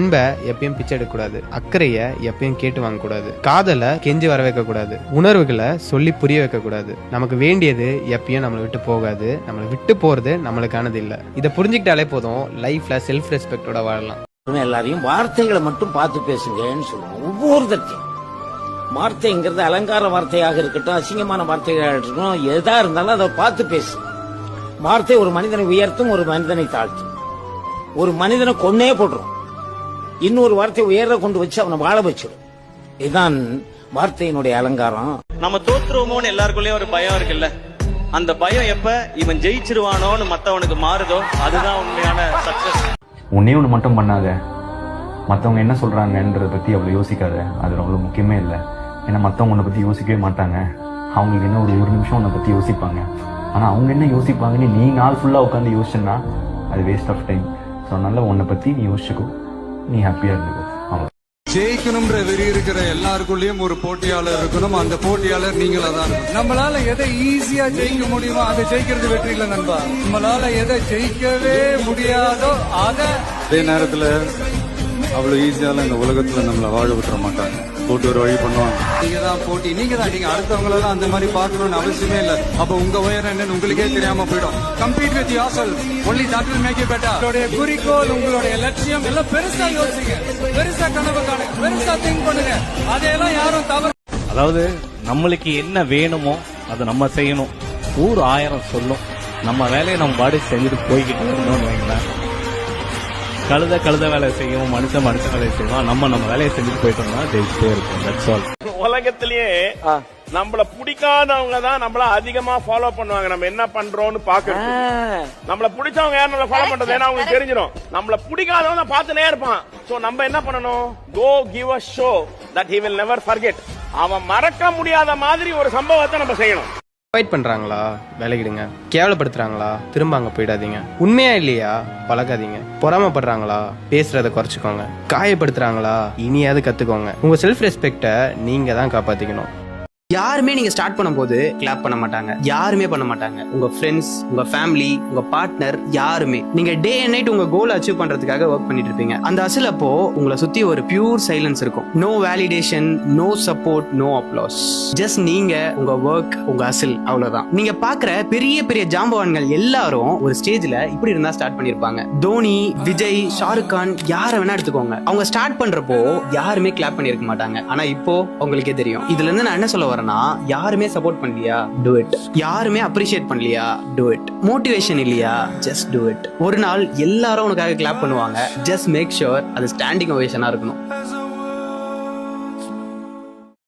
அன்பை எப்பயும் பிச்சை எடுக்க கூடாது, அக்கறைய எப்பயும் கேட்டு வாங்க கூடாது, காதலை கெஞ்சி வர வைக்க கூடாது, உணர்வுகளை சொல்லி புரிய வைக்க கூடாது. நமக்கு வேண்டியது எப்பயும் நம்மளை விட்டு போகாது, நம்மளை விட்டு போறது நம்மளுக்கானது இல்ல. இதை புரிஞ்சுக்கிட்டாலே போதும், லைஃப்ல செல்ஃப் ரெஸ்பெக்டோட வாழலாம். எல்லாரையும் வார்த்தைகளை மட்டும் பார்த்து பேசுங்கன்னு சொல்லுவோம். ஒவ்வொருத்தையும் வார்த்தைங்கிறது அலங்கார வார்த்தையாக இருக்கட்டும், அசிங்கமான வார்த்தையாக இருக்கட்டும், எதா இருந்தாலும் அதை பார்த்து பேசு. வார்த்தை ஒரு மனிதனை உயர்த்தும், ஒரு மனிதனை தாழ்த்தும். ஒரு மனிதனை கொன்னே போடுறோம், இன்னொரு வார்த்தை உயர கொண்டு வச்சு அவனை வாழ வச்சிடும். இதுதான் வார்த்தையினுடைய அலங்காரம். நம்ம தோத்துருவோமோன்னு எல்லாருக்குள்ளயும் ஒரு பயம் இருக்குல்ல, அந்த பயம் எப்ப இவன் ஜெயிச்சிருவானோன்னு மத்தவனுக்கு மாறுதோ அதுதான் உண்மையான சக்சஸ். உன்னே ஒன்று மட்டும் பண்ணாத, மற்றவங்க என்ன சொல்றாங்கன்றத பத்தி அவ்வளவு யோசிக்காத. அது அவ்வளவு முக்கியமே இல்லை. ஏன்னா மற்றவங்க உன்னை பத்தி யோசிக்கவே மாட்டாங்க. அவங்களுக்கு என்ன ஒரு நிமிஷம் உன்னை பத்தி யோசிப்பாங்க. ஆனா அவங்க என்ன யோசிப்பாங்கன்னு நீ நாள் ஃபுல்லா உட்காந்து யோசிச்சா அது வேஸ்ட் ஆஃப் டைம். ஸோ அதனால உன்னை பத்தி நீ யோசிச்சுக்கோ, நீ ஹாப்பியா இருந்துக்கோ. ஜெயிக்கணும்ன்ற வெறி இருக்கிற எல்லாருக்குள்ளயும் ஒரு போட்டியாளர் இருக்கணும். அந்த போட்டியாளர் நீங்களா தான். நம்மளால எதை ஈஸியா ஜெயிக்க முடியுமோ அதை ஜெயிக்கிறது வெற்றி இல்லை நண்பா. நம்மளால எதை ஜெயிக்கவே முடியாதோ அதை அதே நேரத்துல அவ்வளவு ஈஸியால இந்த உலகத்துல நம்மளை வாழ விட்டுற மாட்டாங்க. போட்டு ஒரு வழி பண்ணுவாங்க. நீங்க தான் போட்டி, நீங்க தான். நீங்க அடுத்தவங்களெல்லாம் அந்த மாதிரி பார்க்கணும்னு அவசியமே இல்லை. அப்ப உங்க உயரம் என்னன்னு உங்களுக்கே தெரியாம போயிடும். Compete with yourself, only that will make you better. உங்களுடைய குறிக்கோள், உங்களுடைய லட்சியம் எல்லாம் பெருசா யோசிங்க, பெருசா கனவு காணுங்க, பெருசா திங்க் பண்ணுங்க. அதையெல்லாம் யாரும் தவறு. அதாவது நம்மளுக்கு என்ன வேணுமோ அதை நம்ம செய்யணும். ஊர் 1000 சொல்லும், நம்ம வேலையை நம்ம பாடி செஞ்சுட்டு போய்கிட்டு இருக்கணும்னு வைங்களேன். கழுத வேலை செய்யும், மனுஷன் வேலையை செய்வோம். நம்ம வேலையை செஞ்சுட்டு போயிட்டோம்னா ஜெயிச்சுட்டே இருக்கும். That's all. உலகத்திலேயே நம்மள பிடிக்காதவங்க தான் நம்மள அதிகமா ஃபாலோ பண்ணுவாங்க. நம்ம என்ன பண்றோம்னு பாக்குறது. நம்மள பிடிச்சவங்க யாரும் நம்மள ஃபாலோ பண்றது ஏன்னா அவங்களுக்கு தெரிஞ்சிடும். நம்மள பிடிக்காதவங்க பார்த்துனே இருப்பான். சோ நம்ம என்ன பண்ணணும்? Go give a show that he will never forget. அவன் மறக்க முடியாத மாதிரி ஒரு சம்பவத்தை நம்ம செய்யணும். ஃபைட் பண்றாங்களா, விலகிடுங்க. கேவலப்படுத்துறாங்களா, திரும்ப அங்க போயிடாதீங்க. உண்மையா இல்லையா, பழகாதீங்க. பொறாமப்படுறாங்களா, பேசுறத குறைச்சிக்கோங்க. காயப்படுத்துறாங்களா, இனியாவது கத்துக்கோங்க. உங்க செல்ஃப் ரெஸ்பெக்ட நீங்க தான் காப்பாத்திக்கணும். யாருமே நீங்க ஸ்டார்ட் பண்ணும்போது கிளாப் பண்ண மாட்டாங்க, யாருமே பண்ண மாட்டாங்க. உங்க ஃப்ரெண்ட்ஸ், உங்க ஃபேமிலி, உங்க பார்ட்னர், யாருமே. நீங்க டே அண்ட் நைட் உங்க கோல் அச்சீவ் பண்றதுக்காக ஒர்க் பண்ணிட்டு இருப்பீங்க. அந்த அசில் அப்போ உங்களை சுத்தி ஒரு பியூர் சைலன்ஸ் இருக்கும். No validation, no support, no applause. Just நீங்க, உங்க ஒர்க், உங்க அசில், அவ்வளவுதான். நீங்க பாக்குற பெரிய பெரிய ஜாம்பவான்கள் எல்லாரும் ஒரு ஸ்டேஜ்ல இப்படி இருந்தா ஸ்டார்ட் பண்ணிருப்பாங்க. தோனி, விஜய், ஷாருக் கான், யார வேணா எடுத்துக்கோங்க. அவங்க ஸ்டார்ட் பண்றப்போ யாருமே கிளாப் பண்ணிருக்க மாட்டாங்க. ஆனா இப்போ உங்களுக்கே தெரியும். இதுல இருந்து நான் என்ன சொல்ல வரேன்னா, யாருமே சப்போர்ட் பண்ணலையா, do it. யாருமே அப்ரிஷியேட் பண்ணலையா, do it. மோட்டிவேஷன் இல்லையா, just do it. ஒரு நாள் எல்லாரும் உனக்காக கிளாப் பண்ணுவாங்க. just make sure அது ஸ்டாண்டிங் ஓவேஷனா இருக்கணும்.